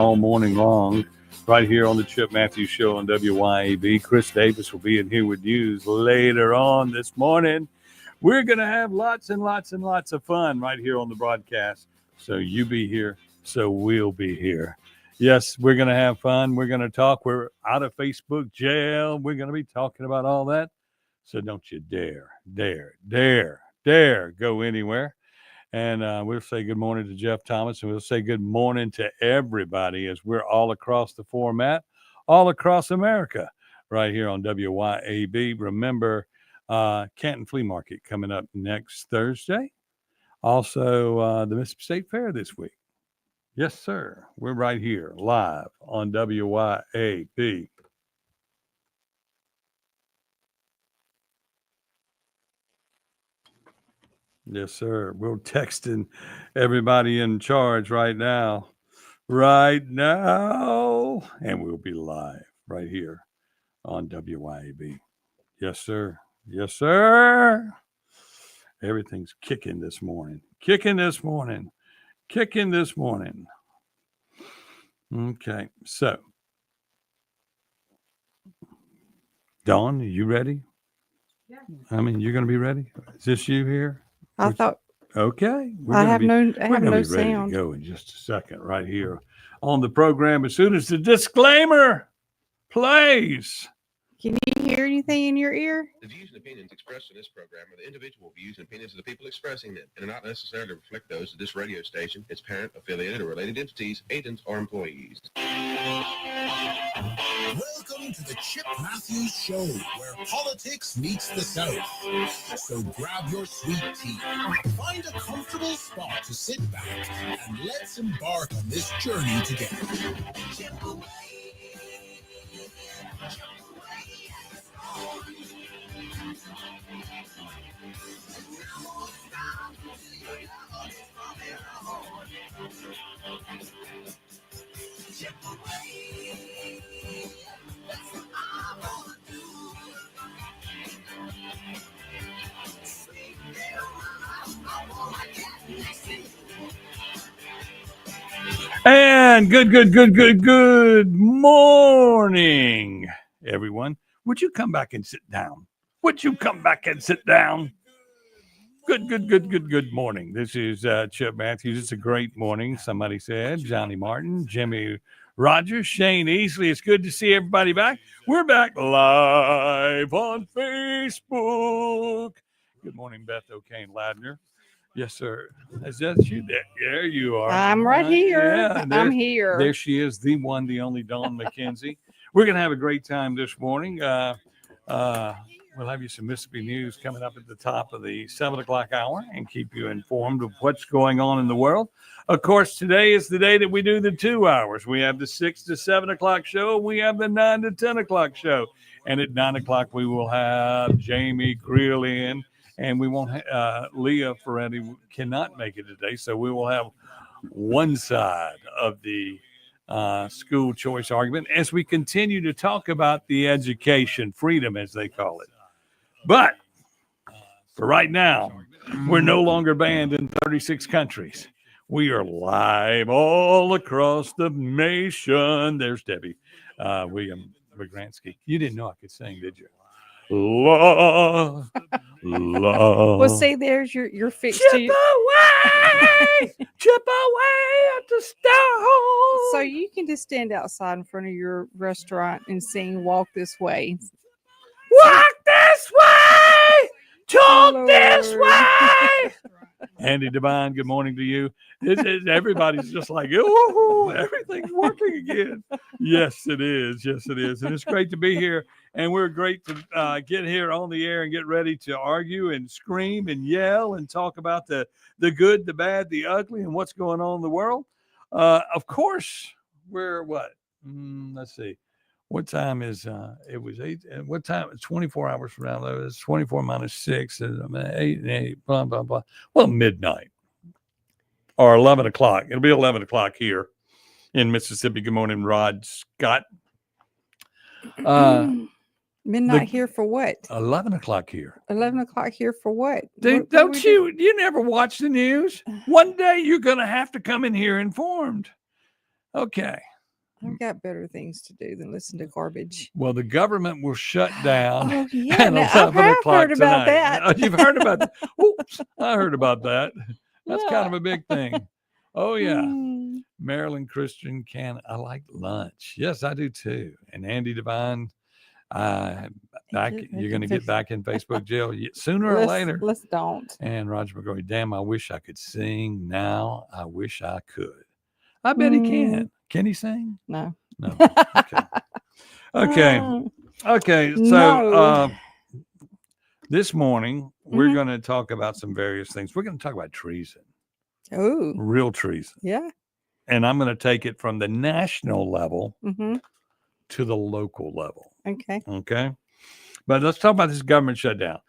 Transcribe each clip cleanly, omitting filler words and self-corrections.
all morning long right here on the Chip Matthews Show on WYAB. Chris Davis will be in here with news later on this morning. We're going to have lots and lots and lots of fun right here on the broadcast. So you be here, so we'll be here. Yes, we're going to have fun. We're going to talk. We're out of Facebook jail. We're going to be talking about all that. So don't you dare go anywhere. And we'll say good morning to Jeff Thomas, and we'll say good morning to everybody as we're all across the format, all across America, right here on WYAB. Remember, Canton Flea Market coming up next Thursday. Also, the Mississippi State Fair this week. Yes, sir. We're right here live on WYAB. Yes, sir. We're texting everybody in charge right now. And we'll be live right here on WYAB. Yes, sir. Yes, sir. Everything's kicking this morning. Okay, so Dawn, are you ready? Yeah. I mean, you're going to be ready? Is this you here? I thought. Okay. I have no ready sound. to go in just a second right here on the program as soon as the disclaimer plays. Can you hear anything in your ear? The views and opinions expressed in this program are the individual views and opinions of the people expressing them and do not necessarily reflect those of this radio station, its parent, affiliated, or related entities, agents, or employees. Welcome to the Chip Matthews Show, where politics meets the South. So grab your sweet tea, find a comfortable spot to sit back, and let's embark on this journey together. Chip away. And good morning, everyone. Would you come back and sit down? Good morning. This is Chip Matthews. It's a great morning, somebody said. Johnny Martin, Jimmy Rogers, Shane Easley. It's good to see everybody back. We're back live on Facebook. Good morning, Beth O'Kane Ladner. Yes, sir. Is that you? There you are. I'm right here. Yeah, I'm here. There she is, the one, the only Dawn McKenzie. We're going to have a great time this morning. We'll have you some Mississippi news coming up at the top of the 7 o'clock hour and keep you informed of what's going on in the world. Of course, today is the day that we do the 2 hours. We have the 6 to 7 o'clock show. We have the 9 to 10 o'clock show. And at 9 o'clock, we will have Jamie Creel in. And we won't Leah Ferretti cannot make it today. So we will have one side of the school choice argument as we continue to talk about the education freedom, as they call it. But for right now, we're no longer banned in 36 countries. We are live all across the nation. There's Debbie William Vigransky. You didn't know I could sing, did you? Love. Well, see, there's your fix. Chip away at the stone. So you can just stand outside in front of your restaurant and sing "Walk This Way." Walk this way, talk this way. Andy Devine, good morning to you. Everybody's just like, oh, everything's working again. Yes, it is. And it's great to be here. And we're great to get here on the air and get ready to argue and scream and yell and talk about the good, the bad, the ugly, and what's going on in the world. Of course, we're what? Let's see. What time is it was 8? What time? It's 24 hours from now. It's 24 minus 6. 8 and 8, blah, blah, blah. Well, midnight or 11 o'clock. It'll be 11 o'clock here in Mississippi. Good morning, Rod Scott. Midnight here for what? 11 o'clock here. 11 o'clock here for what? Don't you never watch the news? One day you're going to have to come in here informed. Okay. I've got better things to do than listen to garbage. Well, the government will shut down Oh yeah, at no, I 11 have o'clock heard about tonight. that. Oh, you've heard about that? Oops, I heard about that. That's kind of Yeah. a big thing. Oh, yeah. Mm, Maryland Christian can. I like lunch. Yes, I do too. And Andy Devine, you're going to get back in Facebook jail sooner or later. Let's don't. And Roger McGrory, damn, I wish I could sing now. I wish I could. I bet he Mm, can. Can he sing? no. No. Okay. Okay. Mm, Okay. So no. this morning, we're Mhm. going to talk about some various things. We're going to talk about treason, Oh, real treason. yeah. And I'm going to take it from the national level Mm-hmm. to the local level. Okay. Okay. But let's talk about this government shutdown.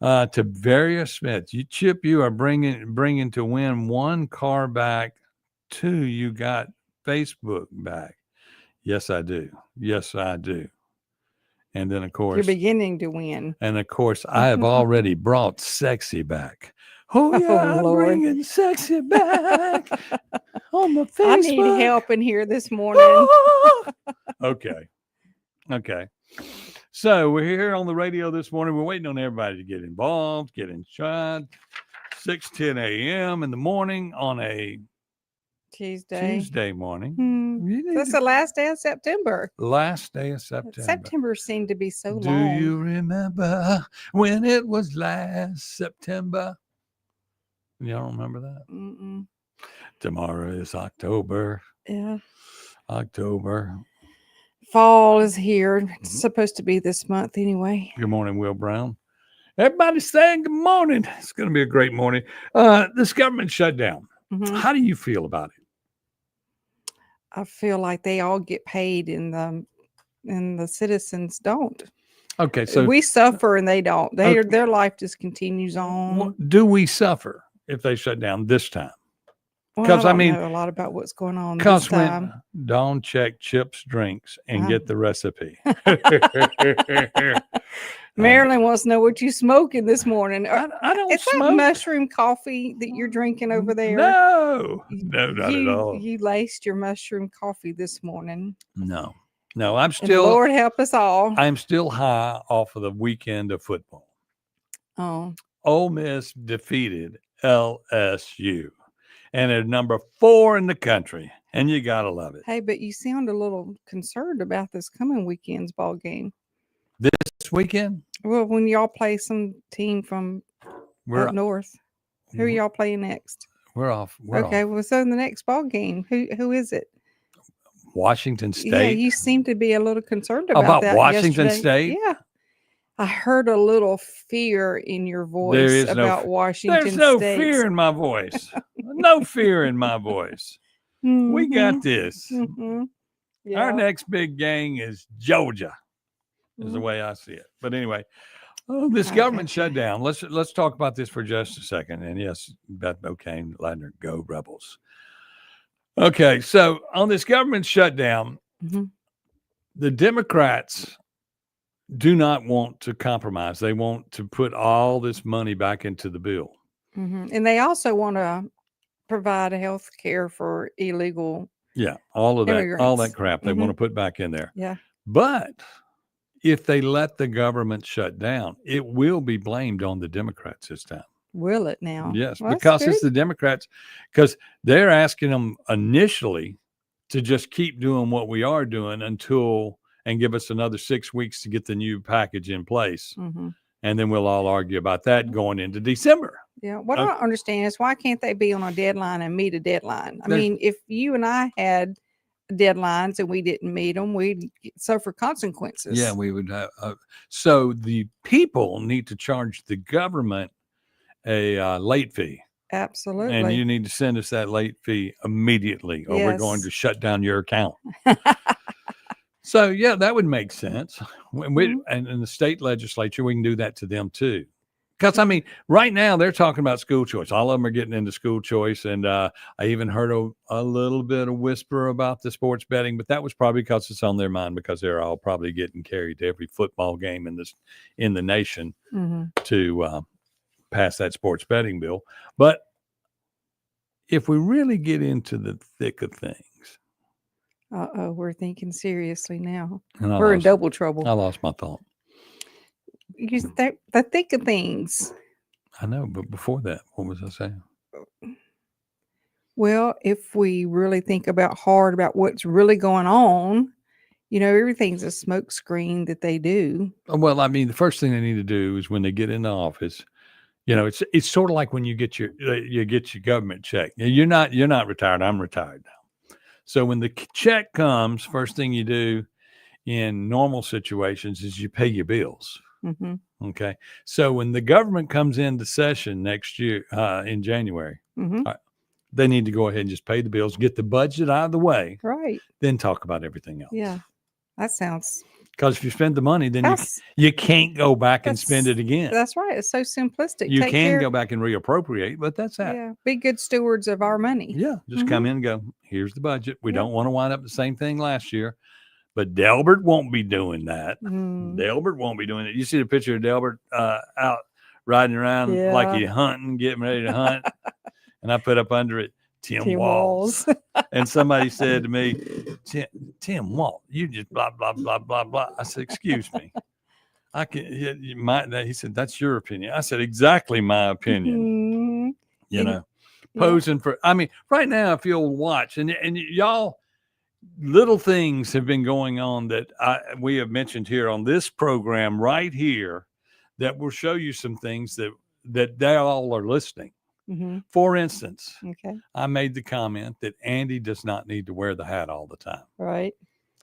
To various Smith, Chip, you are bringing to win one car back. Two, you got Facebook back. Yes, I do. Yes, I do. And then, of You're course, beginning to win. I have already brought sexy back. Oh, yeah, I'm Lord. bringing sexy back on the Facebook. I need help in here this morning. Okay. Okay. So we're here on the radio this morning. We're waiting on everybody to get involved, get in shot. 6:10 a.m. in the morning on a Tuesday morning. Hmm. That's the last day of September. Last day of September. September seemed to be so Do long. you remember when it was last September? Y'all remember that? Mm-mm. Tomorrow is October. Yeah. October. Fall is here. It's supposed to be this month anyway. Good morning, Will Brown. Everybody's saying good morning. It's going to be a great morning. This government shutdown. Mhm. How do you feel about it? I feel like they all get paid and the citizens don't. Okay, so We suffer and they don't. Their life just continues on. do we suffer if they shut down this time? Well, 'cause I I don't mean, know a lot about what's going on this Because time. when Dawn check Chip's drinks and get the recipe. Marilyn wants to know what you smoking this morning. I don't Is that smoke. mushroom coffee that you're drinking over there? No, not at all. You laced your mushroom coffee this morning. No, I'm And still Lord help us all. I'm still high off of the weekend of football. Oh, Ole Miss defeated LSU, and they're number 4 in the country, and you gotta love it. hey, but you sound a little concerned about this coming weekend's ball game. This weekend, Well, when y'all play some team from we're up north, who are y'all playing next? we're off. We're Okay, off. well, so in the next ball game, who is it? Washington State. Yeah, you seem to be a little concerned about that. Washington yesterday. State? Yeah, I heard a little fear in your voice is no about f- Washington There's no State's- fear in my voice. No fear in my voice. We got this. Mhm. Yeah. Our next big gang is Georgia, is the Mhm. way I see it. But anyway, this I government gotcha. shutdown. Let's talk about this for just a second. And yes, Beth O'Kane, Ladner, go Rebels. Okay, so on this government shutdown, Mhm. the Democrats do not want to compromise. They want to put all this money back into the bill. Mhm. And they also want to provide health care for illegal. Yeah, all that Immigrants. crap they want to put back in there. Yeah. But if they let the government shut down, it will be blamed on the Democrats this time. Will it now? Yes, Well, that's because it's good. the Democrats, because they're asking them initially to just keep doing what we are doing and give us another 6 weeks to get the new package in place. Mhm. And then we'll all argue about that going into December. Yeah. What I don't understand is why can't they be on a deadline and meet a deadline? I There's- mean, if you and I had deadlines and we didn't meet them, we'd suffer consequences. Yeah, we would have. So the people need to charge the government a late fee. Absolutely. And you need to send us that late fee immediately, or we're going Yes. to shut down your account. So, yeah, that would make sense. And in the state legislature, we can do that to them too. Because, I mean, right now they're talking about school choice. All of them are getting into school choice. And I even heard a little bit of whisper about the sports betting, but that was probably because it's on their mind, because they're all probably getting carried to every football game in the nation Mhm. to pass that sports betting bill. But if we really get into the thick of things, Uh-oh, we're thinking seriously now. And We're in double trouble. I lost my thought. You the thick of things. I know, but before that, what was I saying? Well, if we really think hard about what's really going on, everything's a smoke screen that they do. Well, I mean, the first thing they need to do is when they get into office, it's sort of like when you get your government check. You're not retired. I'm retired now. So when the check comes, first thing you do in normal situations is you pay your bills. Mm-hmm. Okay. So when the government comes into session next year in January, Mm-hmm. they need to go ahead and just pay the bills, get the budget out of the way, Right. then talk about everything else. Yeah. That sounds. Because if you spend the money, then you can't go back and spend it again. That's right. It's so simplistic. You can go back and reappropriate, but that's that. Yeah. Be good stewards of our money. Yeah. Just come in and go, here's the budget. We Yep. don't want to wind up the same thing last year. But Delbert won't be doing that. Mm. Delbert won't be doing it. You see the picture of Delbert out riding around like he's hunting, getting ready to hunt. And I put up under it, Tim Walls. And somebody said to me, Tim Walls, you just blah, blah, blah, blah, blah. I said, excuse me. He said, that's your opinion. I said, exactly my opinion. Mm-hmm. Posing for, right now, if you'll watch, and y'all, little things have been going on that we have mentioned here on this program right here that will show you some things that they all are listening. Mm-hmm. For instance, okay. I made the comment that Andy does not need to wear the hat all the time. Right.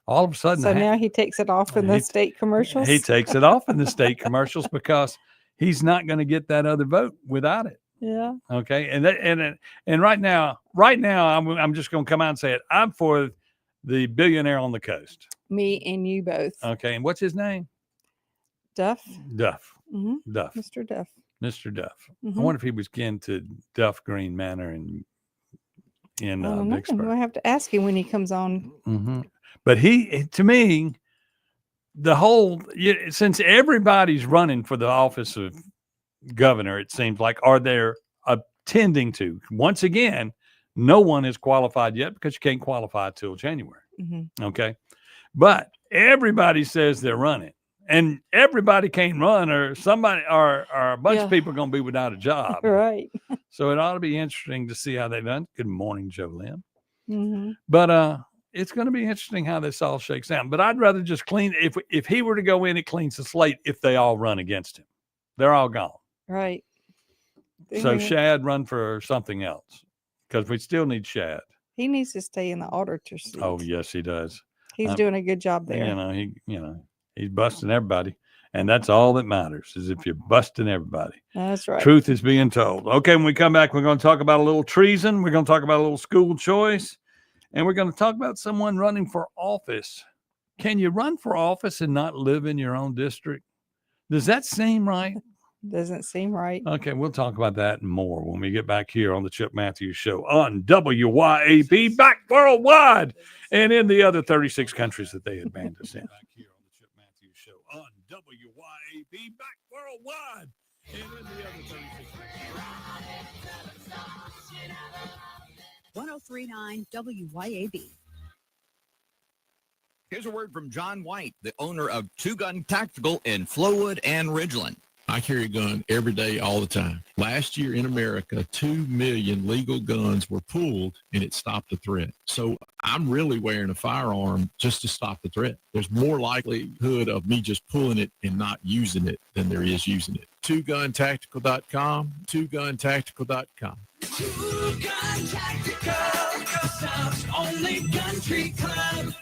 All of a sudden, so now he takes it off in the state commercials. He takes it off in the state commercials because he's not going to get that other vote without it. Yeah. Okay. And right now, I'm just going to come out and say it. I'm for the billionaire on the coast. Me and you both. Okay. And what's his name? Duff. Mm-hmm. Duff. Mr. Duff. Mr. Duff. Mm-hmm. I wonder if he was kin to Duff Green Manor in Vicksburg. We'll have to ask him when he comes on. Mm-hmm. But to me, since everybody's running for the office of governor, it seems like, are they attending to, once again, no one is qualified yet because you can't qualify till January. Mm-hmm. Okay. But everybody says they're running. And everybody can't run, or somebody, or a bunch of people are going to be without a job. Right. So it ought to be interesting to see how they've done. Good morning, Jolynn. Mm-hmm. But it's going to be interesting how this all shakes down. But I'd rather just clean. If he were to go in, it cleans the slate. If they all run against him, they're all gone. Right. So Shad run for something else because we still need Shad. He needs to stay in the auditor seat. Oh yes, he does. He's doing a good job there. He's busting everybody. And that's all that matters is if you're busting everybody. That's right. Truth is being told. Okay, when we come back, we're going to talk about a little treason. We're going to talk about a little school choice. And we're going to talk about someone running for office. Can you run for office and not live in your own district? Does that seem right? Doesn't seem right. Okay, we'll talk about that and more when we get back here on the Chip Matthews Show on WYAB, back worldwide, and in the other 36 countries that they had banned us in. Back here on the Chip Matthews Show on WYAB, back worldwide, and in the other 36 countries. 1039 WYAB. Here's a word from John White, the owner of Two Gun Tactical in Flowood and Ridgeland. I carry a gun every day, all the time. Last year in America, 2 million legal guns were pulled, and it stopped the threat. So I'm really wearing a firearm just to stop the threat. There's more likelihood of me just pulling it and not using it than there is using it. TwoGunTactical.com, TwoGunTactical.com. Two Gun Tactical, the South's only country club.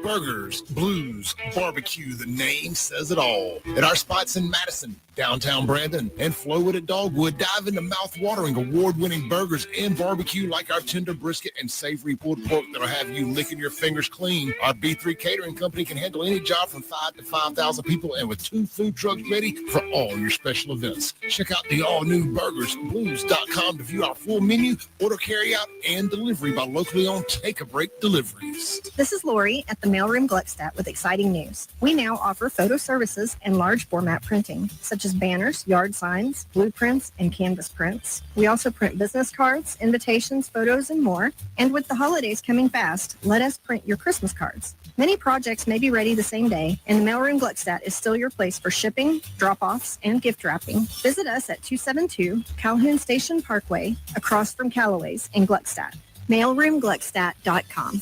Burgers, blues, barbecue, the name says it all. At our spots in Madison, downtown Brandon, and Flowood at Dogwood, dive into mouth-watering, award-winning burgers and barbecue like our tender brisket and savory pulled pork that'll have you licking your fingers clean. Our B3 Catering Company can handle any job from 5 to 5,000 people and with 2 food trucks ready for all your special events. Check out the all-new burgersblues.com to view our full menu, order carryout, and delivery by locally owned Take a Break Deliveries. This is Lori at the Mail Mailroom Gluckstadt with exciting news. We now offer photo services and large format printing, such as banners, yard signs, blueprints, and canvas prints. We also print business cards, invitations, photos, and more. And with the holidays coming fast, let us print your Christmas cards. Many projects may be ready the same day, and the Mailroom Gluckstadt is still your place for shipping, drop-offs, and gift wrapping. Visit us at 272 Calhoun Station Parkway, across from Callaway's in Gluckstadt. MailroomGluckstadt.com.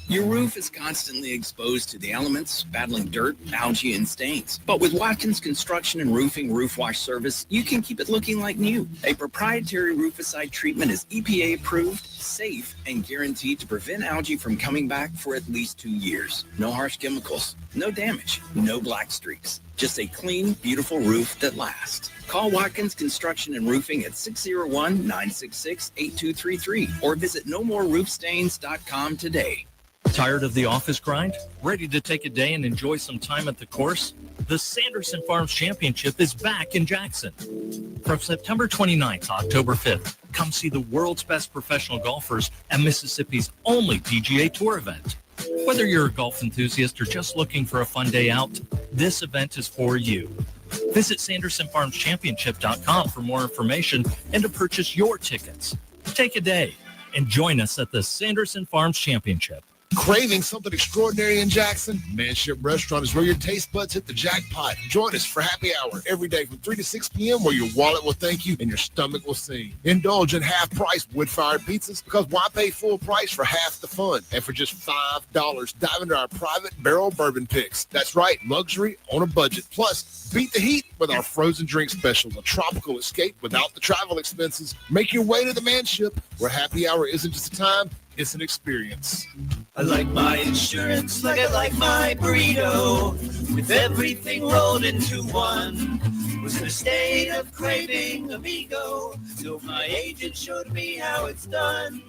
Your roof is constantly exposed to the elements, battling dirt, algae, and stains. But with Watkins Construction and Roofing Roof Wash Service, you can keep it looking like new. A proprietary rooficide treatment is EPA approved, safe, and guaranteed to prevent algae from coming back for at least 2 years. No harsh chemicals, no damage, no black streaks. Just a clean, beautiful roof that lasts. Call Watkins Construction and Roofing at 601-966-8233 or visit nomoreroofstains.com today. Tired of the office grind? Ready to take a day and enjoy some time at the course? The Sanderson Farms Championship is back in Jackson. From September 29th to October 5th, come see the world's best professional golfers at Mississippi's only PGA Tour event. Whether you're a golf enthusiast or just looking for a fun day out, this event is for you. Visit SandersonFarmsChampionship.com for more information and to purchase your tickets. Take a day and join us at the Sanderson Farms Championship. Craving something extraordinary in Jackson? Manship Restaurant is where your taste buds hit the jackpot. Join us for happy hour every day from 3 to 6 p.m. where your wallet will thank you and your stomach will sing. Indulge in half-price wood-fired pizzas because why pay full price for half the fun? And for just $5, dive into our private barrel bourbon picks. That's right, luxury on a budget. Plus, beat the heat with our frozen drink specials, a tropical escape without the travel expenses. Make your way to the Manship where happy hour isn't just a time, it's an experience. I like my insurance like I like my burrito, with everything rolled into one. Was in a state of craving amigo, so my agent showed me how it's done.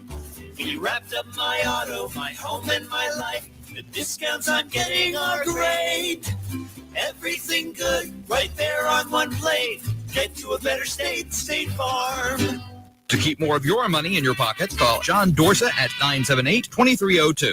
He wrapped up my auto, my home, and my life. The discounts I'm getting are great. Everything good right there on one plate. Get to a better state, State Farm. To keep more of your money in your pocket, call John Dorsa at 978-2302.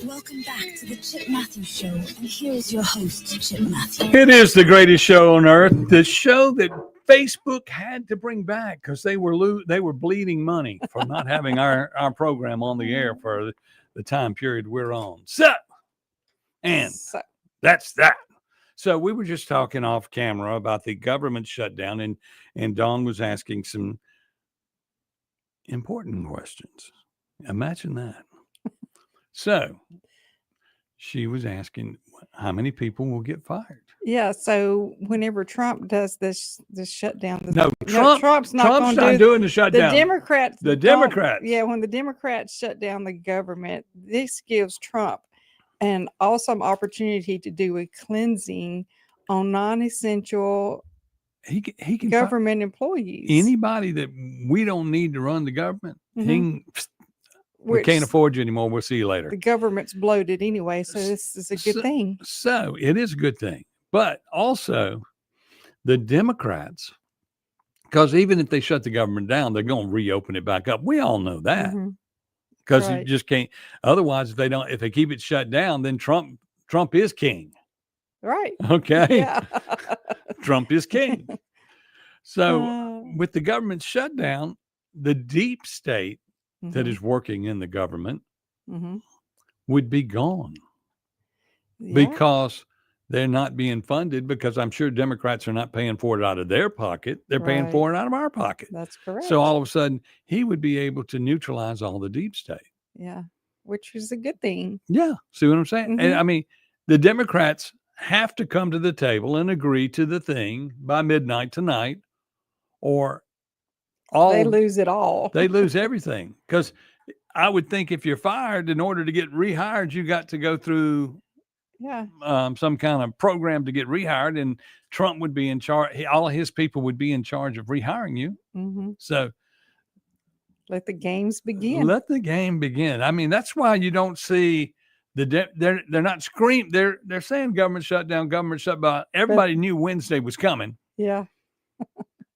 Welcome back to the Chip Matthews Show, and here's your host, Chip Matthews. It is the greatest show on earth. The show that Facebook had to bring back because they were bleeding money for not having our program on the air for the time period we're on. That's that. So we were just talking off camera about the government shutdown, and Dawn was asking some important questions. Imagine that. So she was asking how many people will get fired. Yeah, so whenever Trump does this shutdown, Trump's not doing the shutdown. The Democrats. Yeah, when the Democrats shut down the government, this gives Trump an awesome opportunity to do a cleansing on non-essential he can government employees. Anybody that we don't need to run the government, we can't afford you anymore. We'll see you later. The government's bloated anyway, so this is a good thing. So it is a good thing. But also the Democrats, because even if they shut the government down, they're going to reopen it back up. We all know that because you just can't. Otherwise, if they keep it shut down, then Trump is king. Right. Okay. Yeah. Trump is king. So with the government shutdown, the deep state that is working in the government would be gone because they're not being funded, because I'm sure Democrats are not paying for it out of their pocket. They're paying for it out of our pocket. That's correct. So all of a sudden he would be able to neutralize all the deep state. Yeah. Which is a good thing. Yeah. See what I'm saying? And I mean, the Democrats have to come to the table and agree to the thing by midnight tonight, or they lose it all. They lose everything. Because I would think if you're fired, in order to get rehired, you got to go through some kind of program to get rehired, and Trump would be in charge. All of his people would be in charge of rehiring you. So let the games begin. Let the game begin. I mean, that's why you don't see They're not screaming. They're saying government shutdown, government shutdown. Everybody knew Wednesday was coming, Yeah.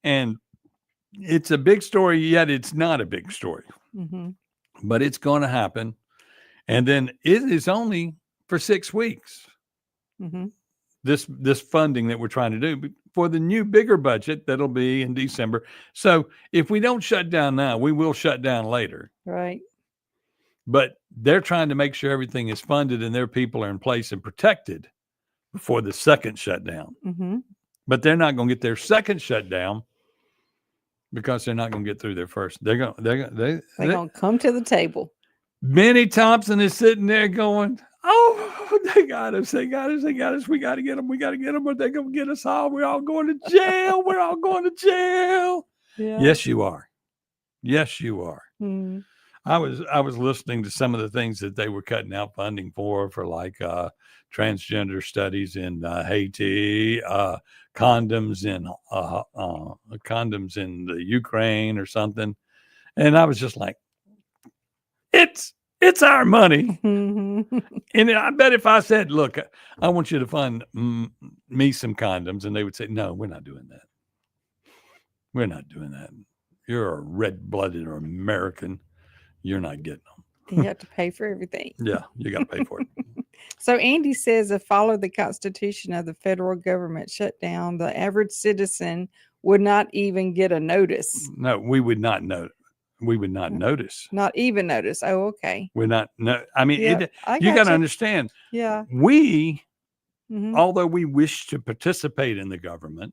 and it's a big story. Yet it's not a big story, Mm-hmm. but it's going to happen. And then it is only for 6 weeks. Mm-hmm. This funding that we're trying to do for the new bigger budget that'll be in December. So if we don't shut down now, we will shut down later. Right. But they're trying to make sure everything is funded and their people are in place and protected before the second shutdown. Mm-hmm. But they're not going to get their second shutdown because they're not going to get through their first. They're going to come to the table. Benny Thompson is sitting there going, "Oh, they got us. They got us. They got us. We got to get them. We got to get them, or they're going to get us all. We're all going to jail. We're all going to jail." Yeah. Yes, you are. Yes, you are. Mm-hmm. I was listening to some of the things that they were cutting out funding for like transgender studies in Haiti, condoms in the Ukraine or something, and I was just like, it's our money. Mm-hmm. And I bet if I said, "Look, I want you to fund me some condoms," and they would say, "No, we're not doing that. We're not doing that. You're a red-blooded or American. You're not getting them." You have to pay for everything. Yeah, you got to pay for it. So Andy says, if follow the Constitution of the federal government shutdown, the average citizen would not even get a notice. No, we would not know. We would not notice. Not even notice. Oh, okay. We're not. No, I mean, Yeah, you got to understand. Yeah. We, Mm-hmm. although we wish to participate in the government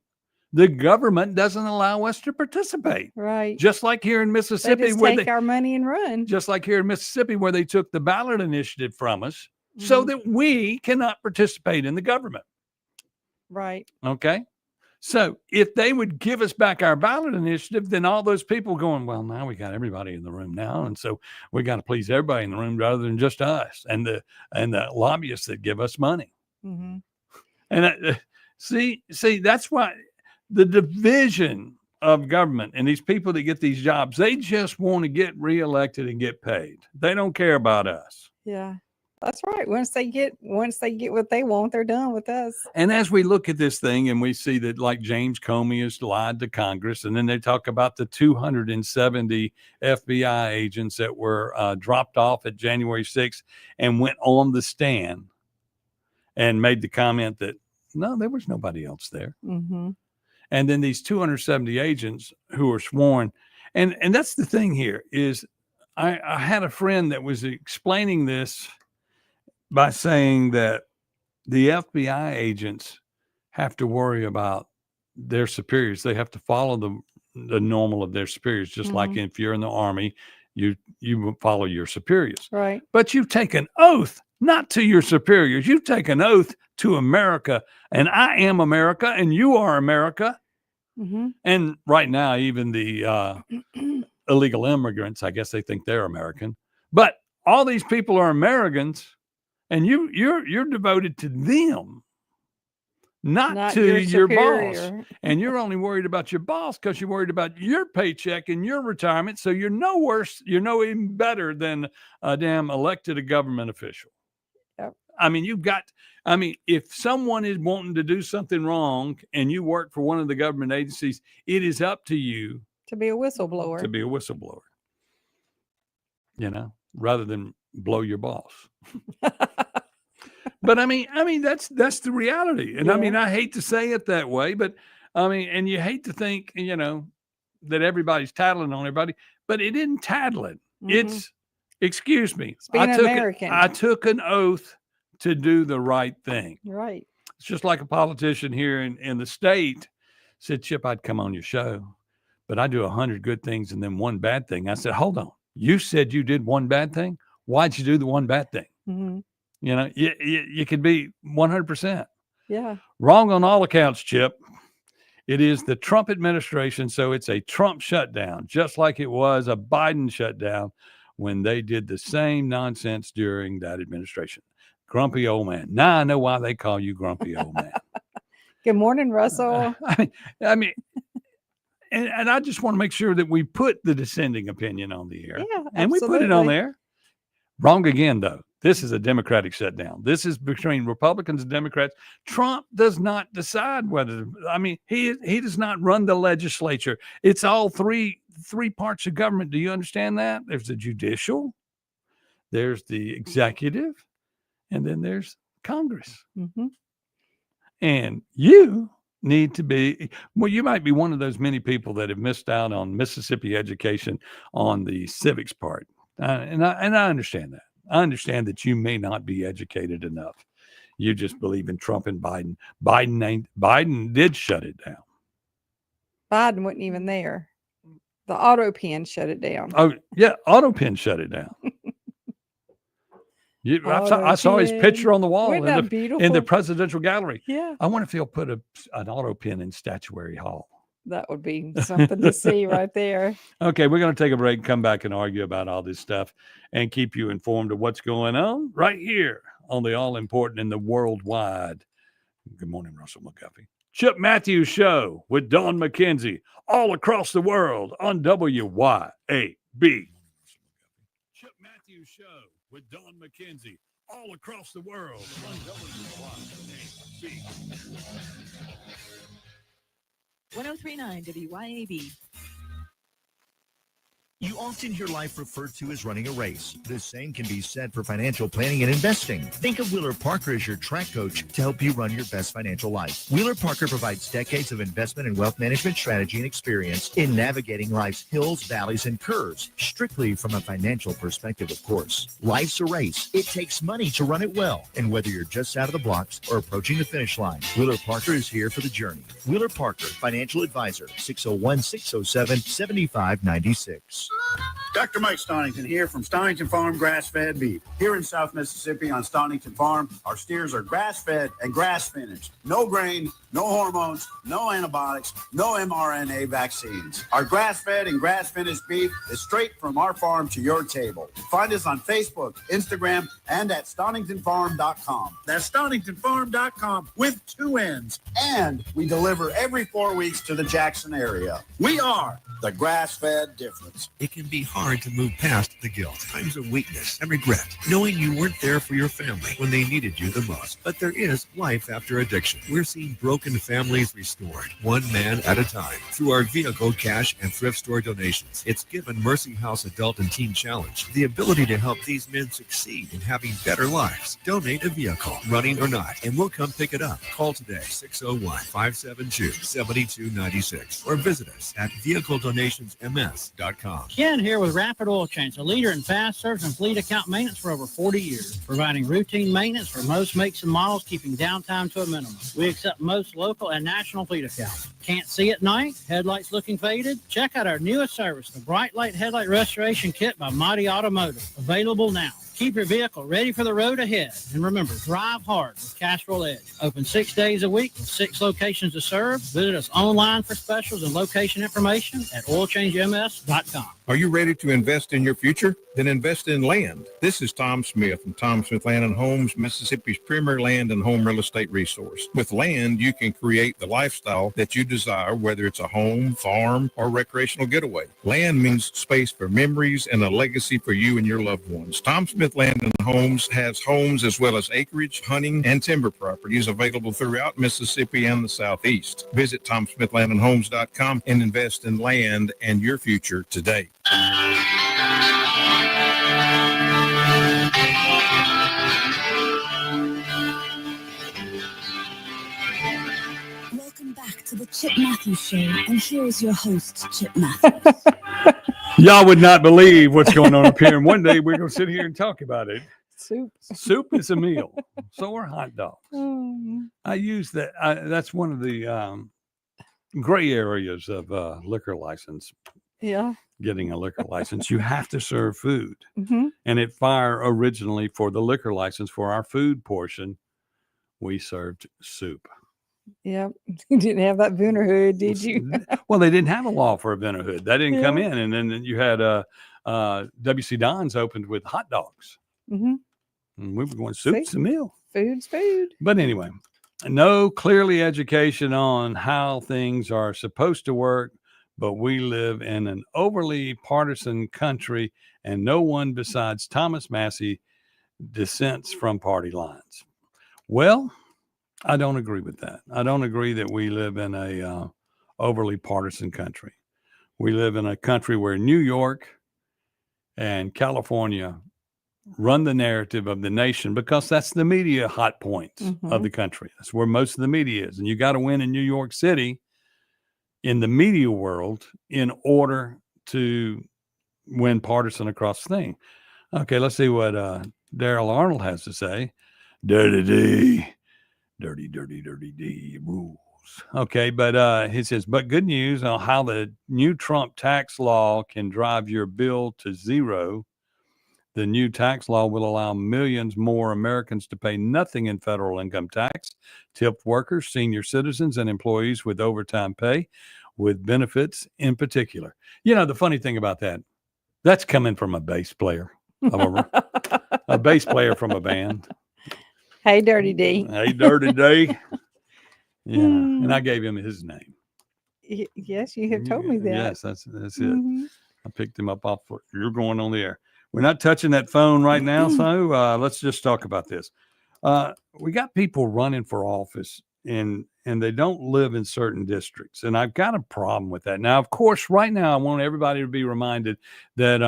doesn't allow us to participate. Right. Just like here in They Mississippi, just where take our money and run. just like here in Mississippi, where they took the ballot initiative from us, so that we cannot participate in the government. Right. Okay. So if they would give us back our ballot initiative, then all those people going, well, now we got everybody in the room now. And so we got to please everybody in the room rather than just us and the lobbyists that give us money. Mm-hmm. And see, that's why the division of government and these people that get these jobs, they just want to get reelected and get paid. They don't care about us. Yeah. That's right. Once they get what they want, they're done with us. And as we look at this thing and we see that like James Comey has lied to Congress, and then they talk about the 270 FBI agents that were dropped off at January 6th and went on the stand and made the comment that, no, there was nobody else there. Mm-hmm. And then these 270 agents who were sworn. And that's the thing here is I had a friend that was explaining this by saying that the FBI agents have to worry about their superiors. They have to follow the normal of their superiors, just like if you're in the Army, you follow your superiors. Right. But you take an oath not to your superiors. You take an oath to America, and I am America, and you are America. Mm-hmm. And right now, even the illegal immigrants, I guess they think they're American. But all these people are Americans. And you're devoted to them, not to your boss. And you're only worried about your boss because you're worried about your paycheck and your retirement. So you're no worse, you're no even better than a damn elected government official. Yep. I mean, if someone is wanting to do something wrong and you work for one of the government agencies, it is up to you to be a whistleblower. Rather than blow your boss. But I mean that's the reality. And I mean, I hate to say it that way, but I mean, and you hate to think, that everybody's tattling on everybody, but it isn't tattling. Mm-hmm. It's, excuse me, it's being American. I took an oath to do the right thing. Right. It's just like a politician here in the state said, Chip, I'd come on your show, but I do 100 good things and then one bad thing. I said, hold on. You said you did one bad thing. Why'd you do the one bad thing? Mm-hmm. You could be 100%. Yeah. Wrong on all accounts, Chip. It is the Trump administration. So it's a Trump shutdown, just like it was a Biden shutdown when they did the same nonsense during that administration. Grumpy old man. Now I know why they call you grumpy old man. Good morning, Russell. I mean, and I just want to make sure that we put the dissenting opinion on the air. Yeah, and we put it on there. Wrong again, though. This is a Democratic shutdown. This is between Republicans and Democrats. Trump does not decide whether, I mean, he does not run the legislature. It's all three parts of government. Do you understand that? There's the judicial, there's the executive, and then there's Congress. Mm-hmm. And you need to be, well, you might be one of those many people that have missed out on Mississippi education on the civics part. And I understand that. I understand that you may not be educated enough. You just believe in Trump and Biden. Biden did shut it down. Biden wasn't even there. The auto pen shut it down. Oh, yeah. Auto pen shut it down. I saw his picture on the wall in the presidential gallery. Yeah. I wonder if he'll put an auto pen in Statuary Hall. That would be something to see right there. Okay, we're going to take a break, come back and argue about all this stuff and keep you informed of what's going on right here on the all-important and the worldwide. Good morning, Russell McGuffey. Chip Matthews Show with Don McKenzie all across the world on WYAB. Chip Matthews Show with Don McKenzie all across the world on WYAB. 1039 WYAB. You often hear life referred to as running a race. The same can be said for financial planning and investing. Think of Wheeler Parker as your track coach to help you run your best financial life. Wheeler Parker provides decades of investment and wealth management strategy and experience in navigating life's hills, valleys, and curves, strictly from a financial perspective, of course. Life's a race. It takes money to run it well. And whether you're just out of the blocks or approaching the finish line, Wheeler Parker is here for the journey. Wheeler Parker, Financial Advisor, 601-607-7596. Dr. Mike Stonington here from Stonington Farm Grass-Fed Beef. Here in South Mississippi on Stonington Farm, our steers are grass-fed and grass-finished. No grain, no hormones, no antibiotics, no mRNA vaccines. Our grass-fed and grass-finished beef is straight from our farm to your table. Find us on Facebook, Instagram, and at StoningtonFarm.com. That's StoningtonFarm.com with 2 N's. And we deliver every 4 weeks to the Jackson area. We are the grass-fed difference. It can be hard to move past the guilt, times of weakness, and regret, knowing you weren't there for your family when they needed you the most. But there is life after addiction. We're seeing broken families restored, one man at a time, through our vehicle, cash, and thrift store donations. It's given Mercy House Adult and Teen Challenge the ability to help these men succeed in having better lives. Donate a vehicle, running or not, and we'll come pick it up. Call today, 601-572-7296, or visit us at vehicledonationsms.com. Ken here with Rapid Oil Change, a leader in fast service and fleet account maintenance for over 40 years, providing routine maintenance for most makes and models, keeping downtime to a minimum. We accept most local and national fleet accounts. Can't see at night? Headlights looking faded? Check out our newest service, the Bright Light Headlight Restoration Kit by Mighty Automotive. Available now. Keep your vehicle ready for the road ahead. And remember, drive hard with Castrol Edge. Open 6 days a week with 6 locations to serve. Visit us online for specials and location information at oilchangems.com. Are you ready to invest in your future? Then invest in land. This is Tom Smith from Tom Smith Land and Homes, Mississippi's premier land and home real estate resource. With land, you can create the lifestyle that you desire, whether it's a home, farm, or recreational getaway. Land means space for memories and a legacy for you and your loved ones. Tom Smith Land and Homes has homes as well as acreage, hunting, and timber properties available throughout Mississippi and the Southeast. Visit TomSmithLandandHomes.com and invest in land and your future today. Welcome back to the Chip Matthews Show, and here is your host, Chip Matthews. Y'all would not believe what's going on up here, and one day we're going to sit here and talk about it. Soup is a meal. So are hot dogs. I use that. That's one of the gray areas of liquor license. Yeah. Getting a liquor license, you have to serve food. Mm-hmm. And at Fire, originally for the liquor license, for our food portion, we served soup. Yep. You didn't have that Vinnerhood, did you? Well, they didn't have a law for a Vinnerhood. That didn't come in. And then you had W.C. Don's opened with hot dogs. Mm-hmm. And we were going, soup's a meal. Food's food. But anyway, no clearly education on how things are supposed to work. But we live in an overly partisan country, and no one besides Thomas Massey dissents from party lines. Well, I don't agree with that. I don't agree that we live in a overly partisan country. We live in a country where New York and California run the narrative of the nation because that's the media hot points of the country. That's where most of the media is. And you got to win in New York City in the media world in order to win partisan across the thing. Okay, let's see what Daryl Arnold has to say. Dirty D. Dirty D rules. Okay, but he says, but good news on how the new Trump tax law can drive your bill to zero. The new tax law will allow millions more Americans to pay nothing in federal income tax, tipped workers, senior citizens, and employees with overtime pay, with benefits in particular. You know, the funny thing about that, that's coming from a bass player, a bass player from a band. Hey, Dirty D. Hey, Dirty D. Yeah, and I gave him his name. Yes, you have told me that. Yes, that's it. I picked him up off. You're going on the air. We're not touching that phone right now, so let's just talk about this. We got people running for office, and they don't live in certain districts, and I've got a problem with that. Now, of course, right now, I want everybody to be reminded that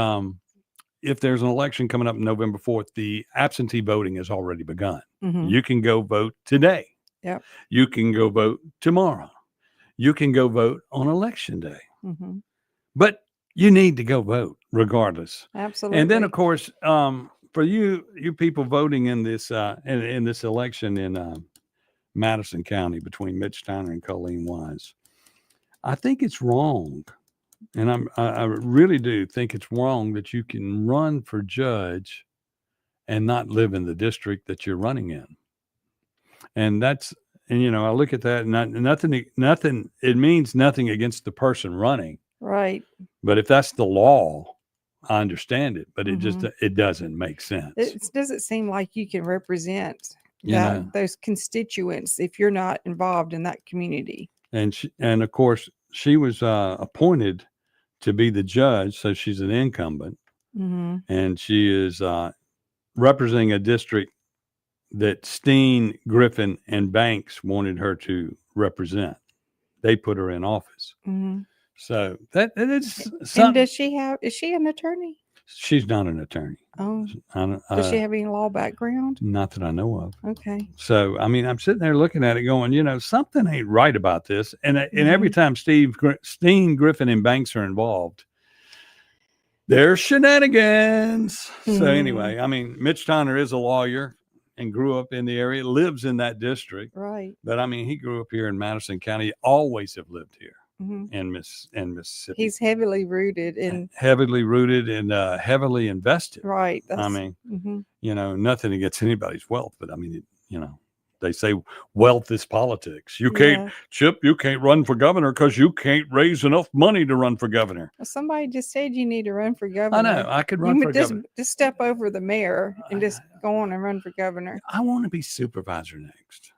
if there's an election coming up November 4th, the absentee voting has already begun. You can go vote today. Yep. You can go vote tomorrow. You can go vote on election day. But you need to go vote regardless. Absolutely. And then, of course, for you people voting in this in this election in Madison County between Mitch Steiner and Colleen Wise, I think it's wrong. And I really do think it's wrong that you can run for judge and not live in the district that you're running in. And you know, I look at that and nothing, it means nothing against the person running. Right. But if that's the law, I understand it, but it doesn't make sense. It doesn't seem like you can represent Yeah. those constituents if you're not involved in that community. And of course, she was appointed to be the judge, so she's an incumbent, and she is representing a district that Steen, Griffin, and Banks wanted her to represent. They put her in office. So that is something. And is she an attorney? She's not an attorney. Oh, does she have any law background? Not that I know of. Okay. So, I mean, I'm sitting there looking at it going, you know, something ain't right about this. And every time Steen, Griffin, and Banks are involved, there's shenanigans. So anyway, I mean, Mitch Steiner is a lawyer and grew up in the area, lives in that district. Right. But I mean, he grew up here in Madison County, always have lived here in Mississippi. He's heavily rooted and heavily invested. Right. I mean, you know, nothing against anybody's wealth, but I mean, you know, they say wealth is politics. You can't, Chip, you can't run for governor because you can't raise enough money to run for governor. Well, somebody just said you need to run for governor. I know. I could run for governor. Just step over the mayor and just go on and run for governor. I want to be supervisor next.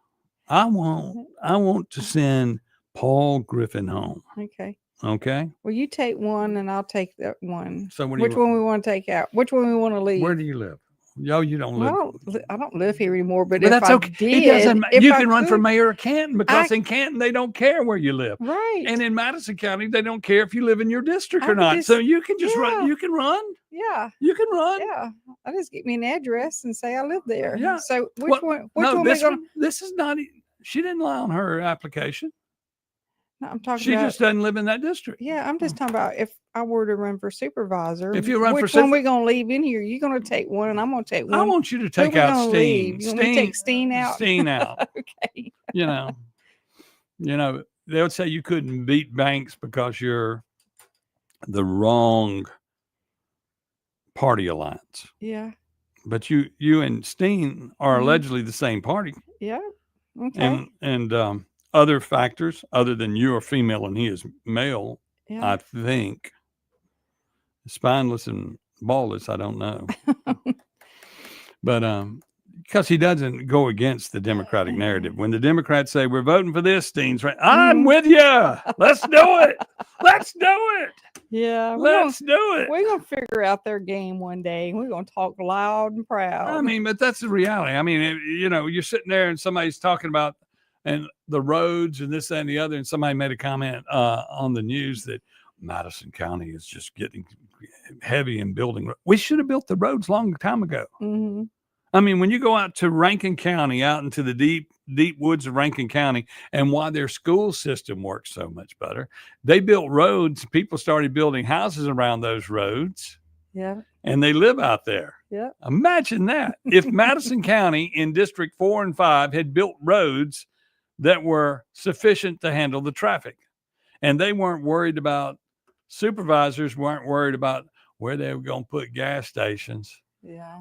I want to send Paul Griffin home. Okay. Okay. Well, you take one and I'll take that one. So which one we want to take out? Which one we want to leave? Where do you live? Yo, you don't live. Well, I don't live here anymore, but But if that's I okay. did, It doesn't. if You I can run for could, mayor of Canton because in Canton they don't care where you live. Right. And in Madison County they don't care if you live in your district I or could not. just- So you can just run. yeah. You can run. Yeah. You can run. Yeah. I just get me an address and say I live there. Yeah. So which Well, one? Which no, one we this gonna? one. This is not. She didn't lie on her application. No, I'm talking She about. just doesn't live in that district. Yeah, I'm just talking about if I were to run for supervisor. If you run for which one we gonna leave in here? You're gonna take one, and I'm gonna take one. I want you to Who take we out gonna Steen. leave? You want me to take Steen out? Steen out. Okay. You know, they would say you couldn't beat Banks because you're the wrong party alliance. Yeah. But you and Steen are allegedly the same party. Yeah. Okay. And other factors other than you're female and he is male, Yeah. I think. Spineless and ballless, I don't know. But because he doesn't go against the Democratic narrative. When the Democrats say we're voting for this, Steen's right. I'm with you. Let's do it. Let's do it. Yeah, Let's do it. We're gonna figure out their game one day, and we're gonna talk loud and proud. I mean, but that's the reality. I mean, you're sitting there and somebody's talking about and the roads and this, that, and the other, and somebody made a comment on the news that Madison County is just getting heavy in building. We should have built the roads long time ago. Mm-hmm. I mean, when you go out to Rankin County, out into the deep woods of Rankin County, and why their school system works so much better, they built roads. People started building houses around those roads. Yeah. And they live out there. Yeah. Imagine that. If Madison County in District 4 and 5 had built roads that were sufficient to handle the traffic, and they weren't worried about, supervisors weren't worried about where they were going to put gas stations,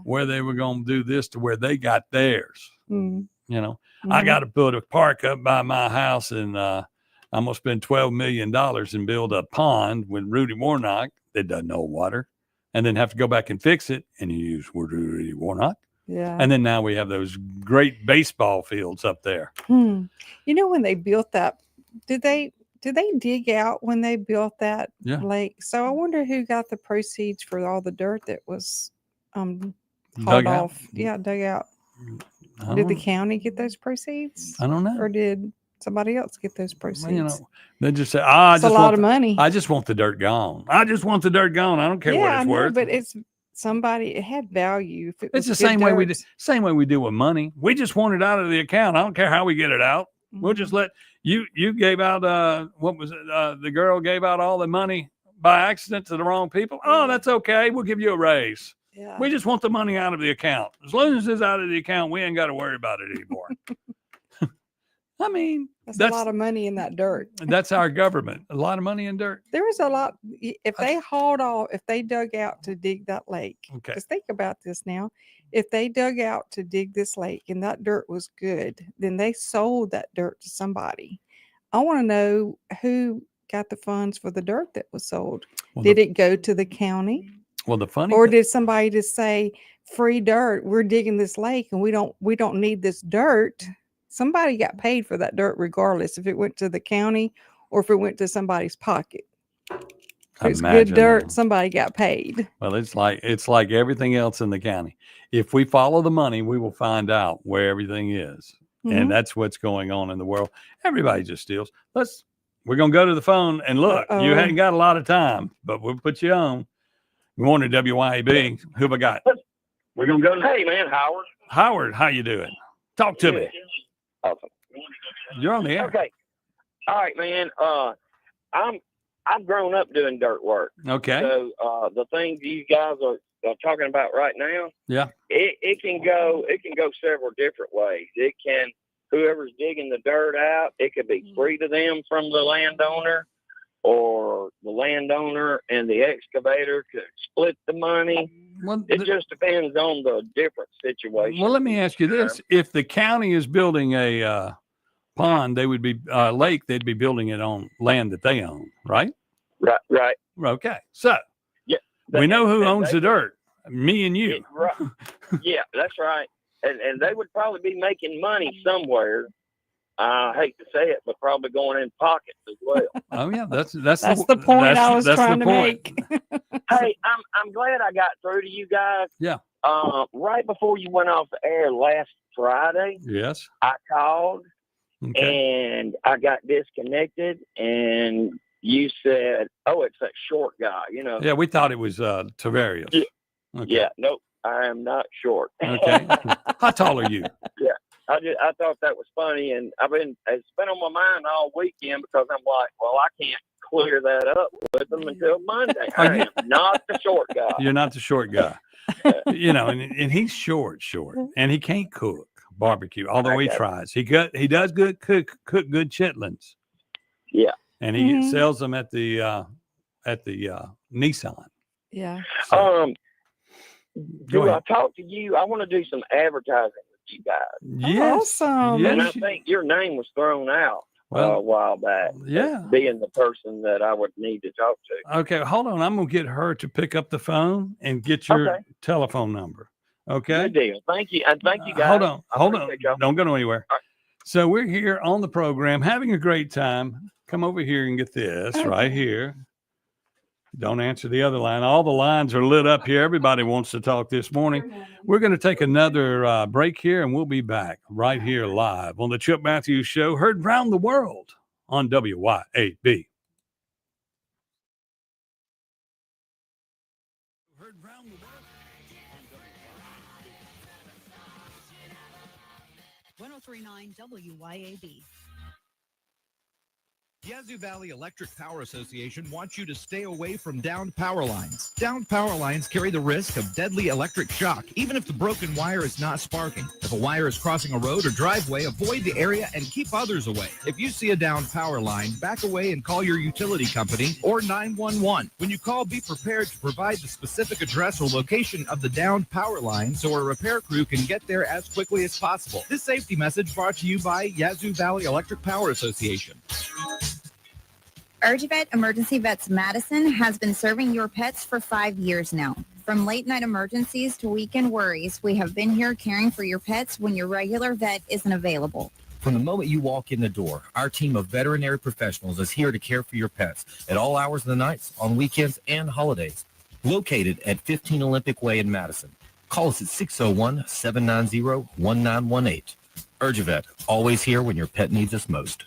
where they were going to do this to where they got theirs. Mm-hmm. You know, I got to put a park up by my house, and I'm going to spend $12 million and build a pond with Rudy Warnock that doesn't know water, and then have to go back and fix it, and you use Rudy Warnock. Yeah. And then now we have those great baseball fields up there. You know, when they built that, did they dig out when they built that lake? So I wonder who got the proceeds for all the dirt that was hauled off. Yeah, dug out. Did the county get those proceeds? I don't know. Or did somebody else get those proceeds? Well, you know, they just say, "Ah, it's a lot of money. I just want the dirt gone. I just want the dirt gone. I don't care what it's worth." But it's somebody. It had value. If it's the same way we do with money. We just want it out of the account. I don't care how we get it out. Mm-hmm. We'll just let you gave out what was it? The girl gave out all the money by accident to the wrong people. Oh, that's okay. We'll give you a raise. Yeah. We just want the money out of the account. As long as it's out of the account, we ain't got to worry about it anymore. I mean, that's a lot of money in that dirt. That's our government. A lot of money in dirt. There was a lot. If they hauled off, if they dug out to dig that lake, just think about this now. If they dug out to dig this lake and that dirt was good, then they sold that dirt to somebody. I want to know who got the funds for the dirt that was sold. Well, did it go to the county? Well, the funny or did somebody just say, free dirt, we're digging this lake and we don't need this dirt? Somebody got paid for that dirt regardless if it went to the county or if it went to somebody's pocket. If it's good dirt, somebody got paid. Well, it's like everything else in the county. If we follow the money, we will find out where everything is. Mm-hmm. And that's what's going on in the world. Everybody just steals. We're going to go to the phone and look. You hadn't got a lot of time, but we'll put you on. Good morning, WYAB. Who have I got? We're going to go to, hey, man, Howard. Howard, how you doing? Talk to me. Awesome. You're on the air. Okay. All right, man. I've grown up doing dirt work. Okay. So the things you guys are talking about right now, yeah, it can go several different ways. It can, whoever's digging the dirt out, it could be free to them from the landowner, or the landowner and the excavator could split the money. Well, it just depends on the different situation. Well, let me ask you this. If the county is building a pond, they would be lake, they'd be building it on land that they own, right? Right. Okay. So we know who owns the dirt. Me and you. Right. Yeah, that's right. And they would probably be making money somewhere. I hate to say it, but probably going in pockets as well. Oh yeah, that's the point I was trying to make. Hey, I'm glad I got through to you guys. Yeah. Right before you went off the air last Friday. Yes. I called and I got disconnected, and you said, "Oh, it's that short guy," you know. Yeah, we thought it was Tavarius. Yeah. Okay. Yeah. Nope, I am not short. Okay. How tall are you? Yeah. I thought that was funny, and it's been on my mind all weekend because I'm like, well, I can't clear that up with them until Monday. I am not the short guy. You're not the short guy. You know, and he's short, and he can't cook barbecue, although he tries. He does good cook good chitlins. Yeah. And he sells them at the Nissan. Yeah. So, do I talk to you? I want to do some advertising with you guys. Yes. Awesome. And I think your name was thrown out a while back. Yeah. Being the person that I would need to talk to. Okay, hold on. I'm gonna get her to pick up the phone and get your telephone number. Okay. Good deal. Thank you. And thank you guys. Hold on. Don't go anywhere. Right. So we're here on the program having a great time. Come over here and get this right here. Don't answer the other line. All the lines are lit up here. Everybody wants to talk this morning. We're going to take another break here, and we'll be back right here live on the Chip Matthews Show, heard round the world on WYAB. Heard round the world on 1039 WYAB. Yazoo Valley Electric Power Association wants you to stay away from downed power lines. Downed power lines carry the risk of deadly electric shock, even if the broken wire is not sparking. If a wire is crossing a road or driveway, avoid the area and keep others away. If you see a downed power line, back away and call your utility company or 911. When you call, be prepared to provide the specific address or location of the downed power line so a repair crew can get there as quickly as possible. This safety message brought to you by Yazoo Valley Electric Power Association. UrgiVet Emergency Vets Madison has been serving your pets for 5 years now. From late night emergencies to weekend worries, we have been here caring for your pets when your regular vet isn't available. From the moment you walk in the door, our team of veterinary professionals is here to care for your pets at all hours of the nights, on weekends, and holidays. Located at 15 Olympic Way in Madison. Call us at 601-790-1918. UrgiVet, always here when your pet needs us most.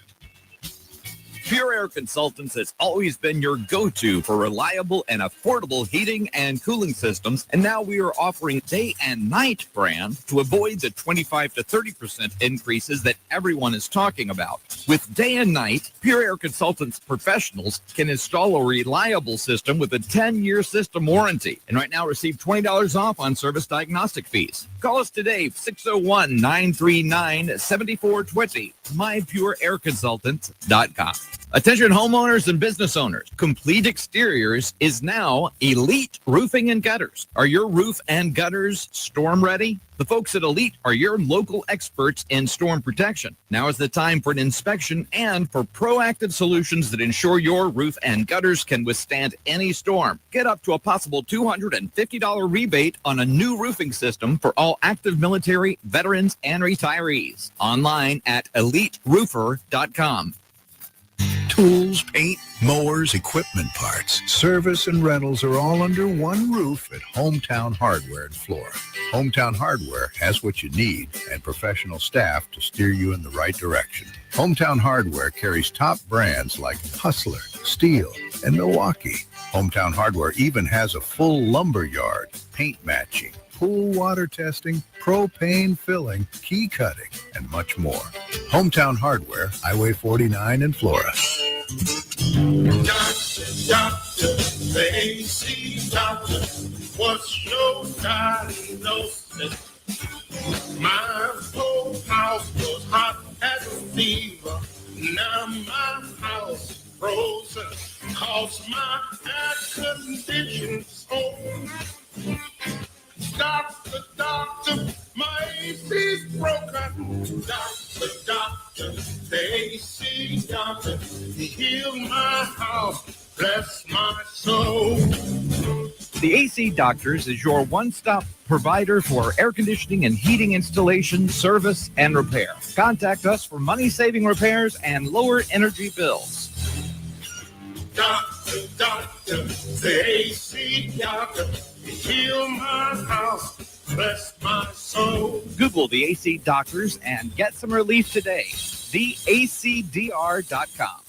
Pure Air Consultants has always been your go-to for reliable and affordable heating and cooling systems, and now we are offering day and night brand to avoid the 25 to 30% increases that everyone is talking about. With day and night, Pure Air Consultants professionals can install a reliable system with a 10-year system warranty, and right now receive $20 off on service diagnostic fees. Call us today, 601-939-7420, mypureairconsultants.com. Attention homeowners and business owners. Complete Exteriors is now Elite Roofing and Gutters. Are your roof and gutters storm ready? The folks at Elite are your local experts in storm protection. Now is the time for an inspection and for proactive solutions that ensure your roof and gutters can withstand any storm. Get up to a possible $250 rebate on a new roofing system for all active military, veterans, and retirees. Online at eliteroofer.com. Tools, paint, mowers, equipment parts, service, and rentals are all under one roof at Hometown Hardware in Flora. Hometown Hardware has what you need and professional staff to steer you in the right direction. Hometown Hardware carries top brands like Hustler, Steel, and Milwaukee. Hometown Hardware even has a full lumber yard, paint matching, pool water testing, propane filling, key cutting, and much more. Hometown Hardware, Highway 49 in Flora. Doctor, the AC doctor, what's your diagnosis? My whole house was hot as a fever. Now my house is frozen, 'cause my air conditioner's on. Doctor, my AC's broken. Doctor, the AC doctor, heal my house, bless my soul. The AC Doctors is your one-stop provider for air conditioning and heating installation, service, and repair. Contact us for money-saving repairs and lower energy bills. Doctor, the AC doctor, heal my house, bless my soul. Google the AC Doctors and get some relief today. TheACDR.com.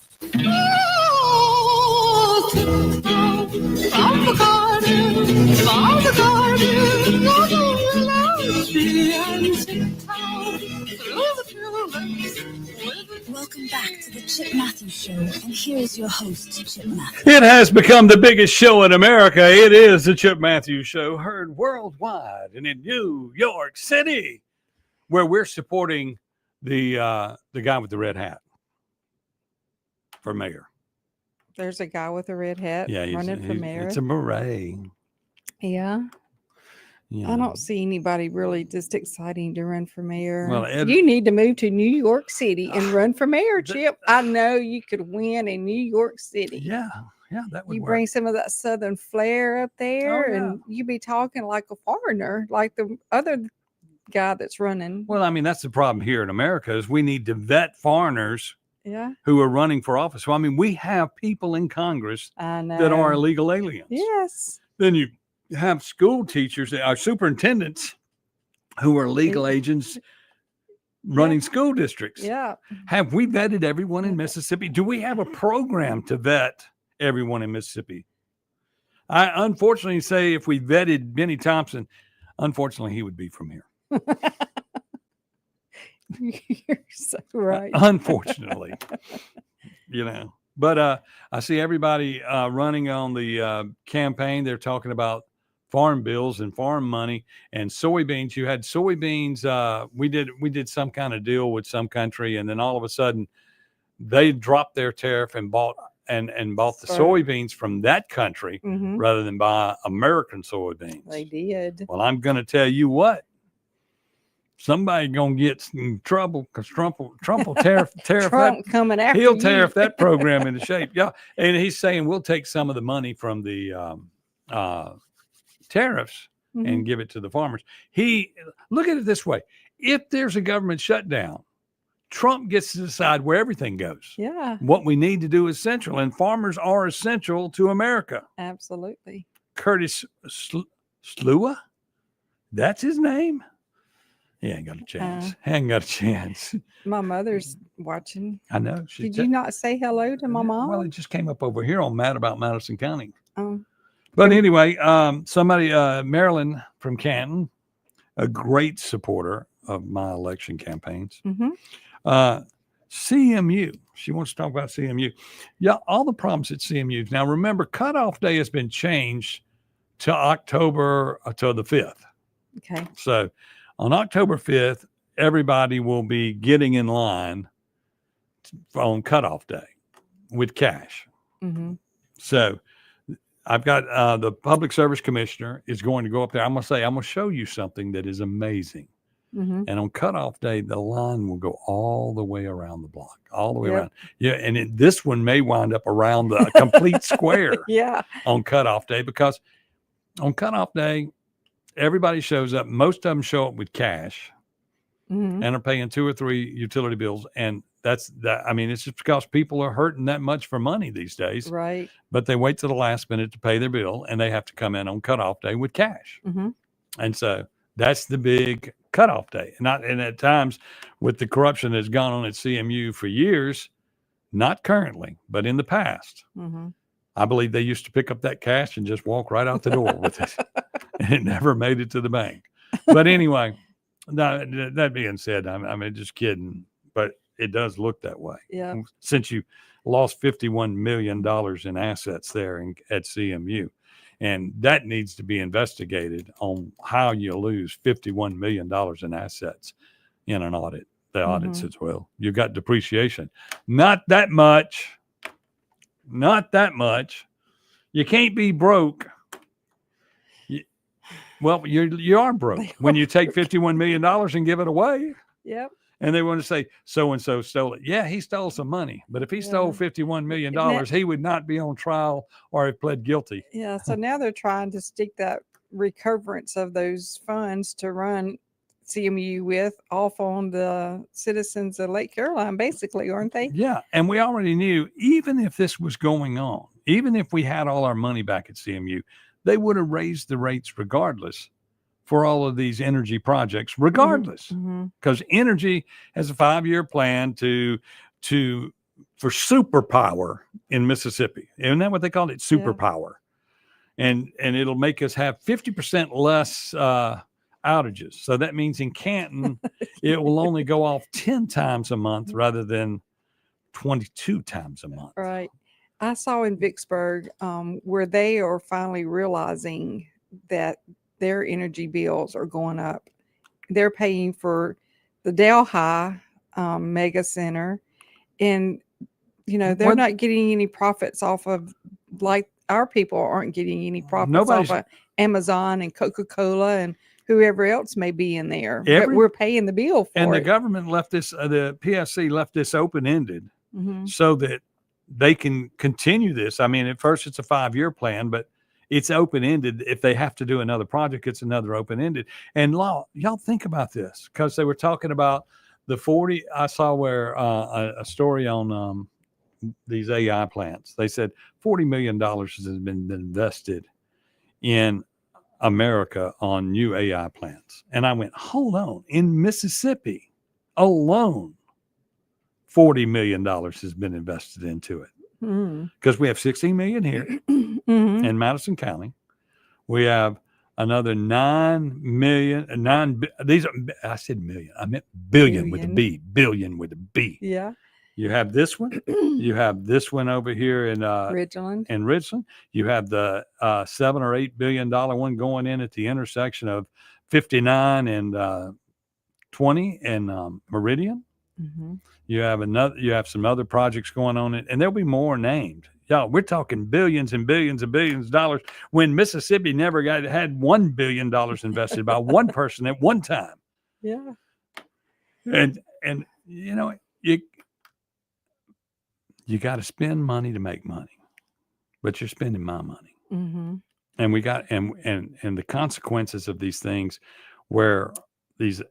Welcome back to the Chip Matthews Show, and here's your host, Chip Matthews. It has become the biggest show in America. It is the Chip Matthews Show, heard worldwide and in New York City, where we're supporting the guy with the red hat for mayor. There's a guy with a red hat running for mayor. It's a beret. Yeah. Yeah. I don't see anybody really just exciting to run for mayor. Well, you need to move to New York City and run for mayor, Chip. I know you could win in New York City. Yeah, that would You work. bring some of that Southern flair up there, Oh, yeah. and you be talking like a foreigner, like the other guy that's running. Well, I mean, that's the problem here in America is we need to vet foreigners who are running for office. So, I mean, we have people in Congress that are illegal aliens. Yes. Then you have school teachers, our superintendents, who are legal agents running school districts. Yeah. Have we vetted everyone in Mississippi? Do we have a program to vet everyone in Mississippi? I unfortunately say if we vetted Benny Thompson, unfortunately, he would be from here. You're so right. Unfortunately, but I see everybody running on the campaign. They're talking about farm bills and farm money and soybeans. You had soybeans. We did some kind of deal with some country, and then all of a sudden they dropped their tariff and bought the soybeans from that country rather than buy American soybeans. They did. Well, I'm going to tell you what. Somebody gonna get in trouble because Trump will tariff Trump that, coming after he'll you. tariff that program into shape. Yeah, and he's saying we'll take some of the money from the tariffs and give it to the farmers. Look at it this way: if there's a government shutdown, Trump gets to decide where everything goes. Yeah. What we need to do is central, and farmers are essential to America. Absolutely. Curtis Slua, that's his name. He ain't got a chance. My mother's watching. I know. Did you not say hello to my mom? Well, it just came up over here on Mad About Madison County. Oh. But anyway, Marilyn from Canton, a great supporter of my election campaigns. CMU. She wants to talk about CMU. Yeah, all the problems at CMU. Now, remember, cutoff day has been changed to October to the 5th. Okay. So on October 5th, everybody will be getting in line on cutoff day with cash. So I've got the public service commissioner is going to go up there. I'm going to show you something that is amazing. And on cutoff day, the line will go all the way around the block, all the way around. Yeah. And this one may wind up around the complete square on cutoff day, because on cutoff day, everybody shows up. Most of them show up with cash and are paying 2 or 3 utility bills. And that's that. I mean, it's just because people are hurting that much for money these days. Right. But they wait to the last minute to pay their bill, and they have to come in on cutoff day with cash. And so that's the big cutoff day. And at times, with the corruption that's gone on at CMU for years, not currently, but in the past, I believe they used to pick up that cash and just walk right out the door with it. And it never made it to the bank. But anyway, that being said, I mean, just kidding, but it does look that way. Yeah. Since you lost $51 million in assets there at CMU. And that needs to be investigated on how you lose $51 million in assets in an audit. The audits as well. You've got depreciation. Not that much. Not that much. You can't be broke. Well, you are broke when you take $51 million and give it away. Yep. And they want to say, so-and-so stole it. Yeah, he stole some money. But if he stole $51 million, he would not be on trial or have pled guilty. Yeah. So now they're trying to stick that recoverance of those funds to run CMU with off on the citizens of Lake Caroline, basically, aren't they? Yeah. And we already knew, even if this was going on, even if we had all our money back at CMU, they would have raised the rates regardless for all of these energy projects, regardless, because energy has a 5-year plan for superpower in Mississippi. Isn't that what they call it? Superpower. And it'll make us have 50% less outages. So that means in Canton, it will only go off 10 times a month rather than 22 times a month. Right. I saw in Vicksburg where they are finally realizing that their energy bills are going up. They're paying for the Delhi mega center, and they're not getting any profits off of, like our people aren't getting any profits off of Amazon and Coca-Cola and whoever else may be in there. But we're paying the bill for it. And the government left this, the PSC left this open-ended so that they can continue this. I mean, at first it's a 5-year plan, but it's open-ended. If they have to do another project, it's another open-ended. And y'all think about this, because they were talking about The 40, I saw where a story on these AI plants. They said $40 million has been invested in America on new AI plants. And I went, hold on, in Mississippi alone, $40 million has been invested into it. Because we have 16 million here in Madison County. We have another 9 million, these are, I said million, I meant billion with a B, billion with a B. Yeah. You have this one. You have this one over here in Ridgeland. In Ridgeland. You have the $7 or $8 billion one going in at the intersection of 59 and 20 and Meridian. You have another. You have some other projects going on, and there'll be more named. Y'all, we're talking billions and billions and billions of dollars. When Mississippi never had $1 billion invested by one person at one time. Yeah. And you know you got to spend money to make money, but you're spending my money. And we got and the consequences of these things, where these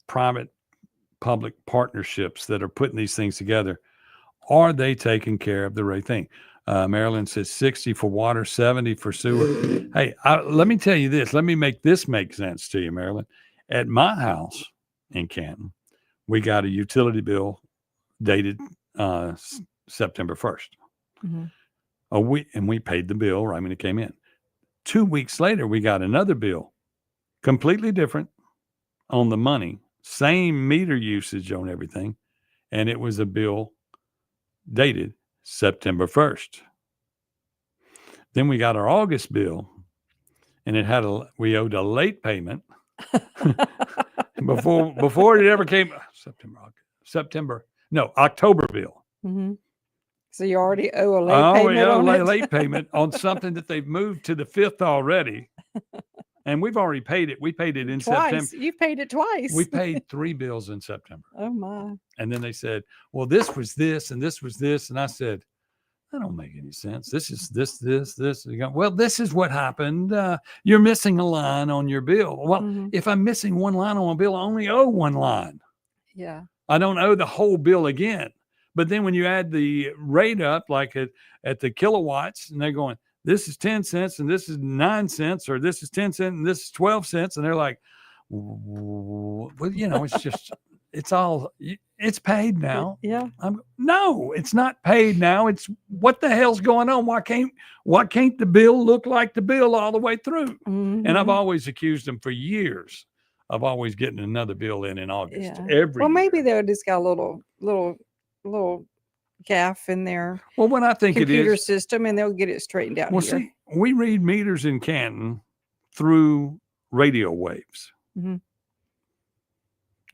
private public partnerships that are putting these things together, are they taking care of the right thing? Maryland says 60 for water, 70 for sewer. Hey, let me tell you this. Let me make this make sense to you, Maryland. At my house in Canton, we got a utility bill dated September 1st. We paid the bill right when it came in. 2 weeks later, we got another bill, completely different on the money, same meter usage on everything, and it was a bill dated September 1st. Then we got our August bill, and we owed a late payment before it ever came. October bill. So you already owe a late payment on it? Late payment on something that they've moved to the 5th already. And we've already paid it. We paid it in twice. September. You paid it twice. We paid 3 bills in September. Oh, my. And then they said, well, this was this, and this was this. And I said, that don't make any sense. This is this. Well, this is what happened. You're missing a line on your bill. Well, if I'm missing one line on a bill, I only owe one line. Yeah. I don't owe the whole bill again. But then when you add the rate up, like at the kilowatts, and they're going, this is 10 cents and this is 9 cents, or this is 10 cents and this is 12 cents. And they're like, well, it's just, it's paid now. Yeah. No, it's not paid now. It's what the hell's going on? Why can't the bill look like the bill all the way through? And I've always accused them for years of always getting another bill in August. Yeah. Well, maybe they just got a little gaff in their computer system, and they'll get it straightened out. See, we read meters in Canton through radio waves.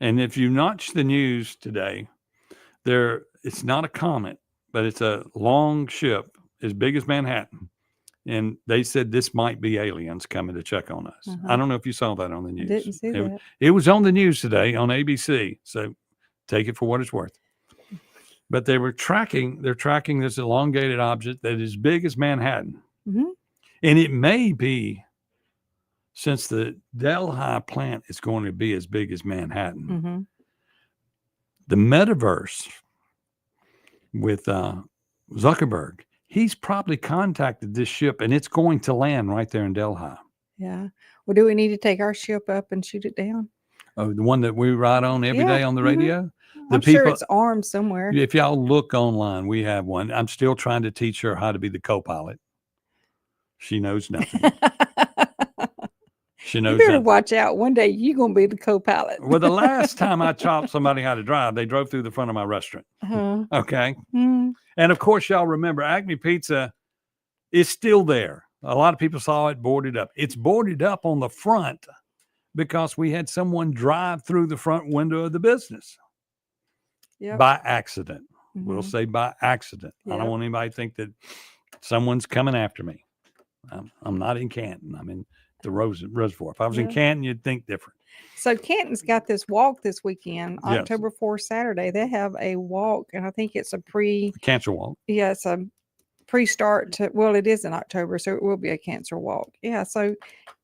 And if you watch the news today, it's not a comet, but it's a long ship as big as Manhattan. And they said this might be aliens coming to check on us. I don't know if you saw that on the news. I didn't see that. It was on the news today on ABC. So take it for what it's worth. But they're tracking this elongated object that is big as Manhattan. And it may be, since the Delhi plant is going to be as big as Manhattan, the metaverse with Zuckerberg, he's probably contacted this ship, and it's going to land right there in Delhi. Yeah. Well, do we need to take our ship up and shoot it down? Oh, the one that we ride on every day on the radio? I'm sure it's armed somewhere. If y'all look online, we have one. I'm still trying to teach her how to be the co-pilot. She knows nothing. She knows you better nothing. watch out. One day you're going to be the co-pilot. Well, the last time I taught somebody how to drive, they drove through the front of my restaurant. Okay. And of course, y'all remember Acme Pizza is still there. A lot of people saw it boarded up. It's boarded up on the front because we had someone drive through the front window of the business. By accident. We'll say by accident. I don't want anybody to think that someone's coming after me. I'm not in Canton. I'm in the Reservoir. If I was in Canton, you'd think different. So Canton's got this walk this weekend, October 4th, Saturday. They have a walk, and I think it's a cancer walk. Yeah, it's a pre-start to, well, it is in October, so it will be a cancer walk. Yeah, so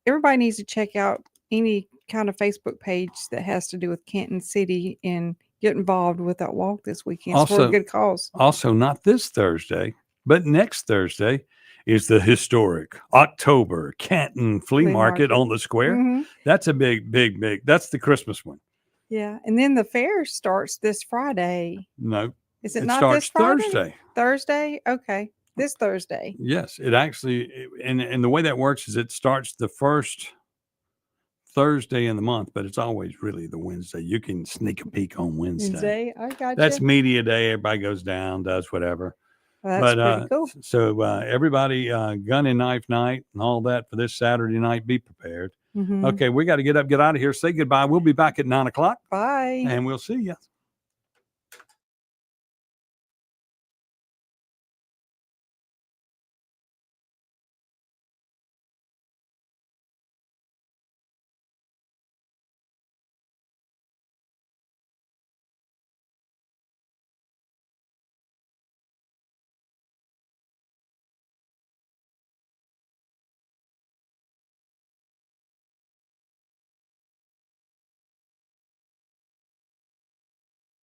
everybody needs to check out any kind of Facebook page that has to do with Canton City and get involved with that walk this weekend. It's for a good cause. Also, not this Thursday, but next Thursday is the historic October Canton Flea Market on the square. Mhm. That's a big. That's the Christmas one. Yeah, and then the fair starts this Friday. No, Is it it not starts this Friday? Thursday. Thursday? Okay, this Thursday. Yes, it actually, and the way that works is it starts the first Thursday in the month, but it's always really the Wednesday. You can sneak a peek on Wednesday. I got That's you. media day. Everybody goes down, does whatever. That's pretty cool. So everybody, gun and knife night and all that for this Saturday night. Be prepared. Mhm. Okay, we got to get up, get out of here. Say goodbye. We'll be back at 9:00, Bye. and we'll see you.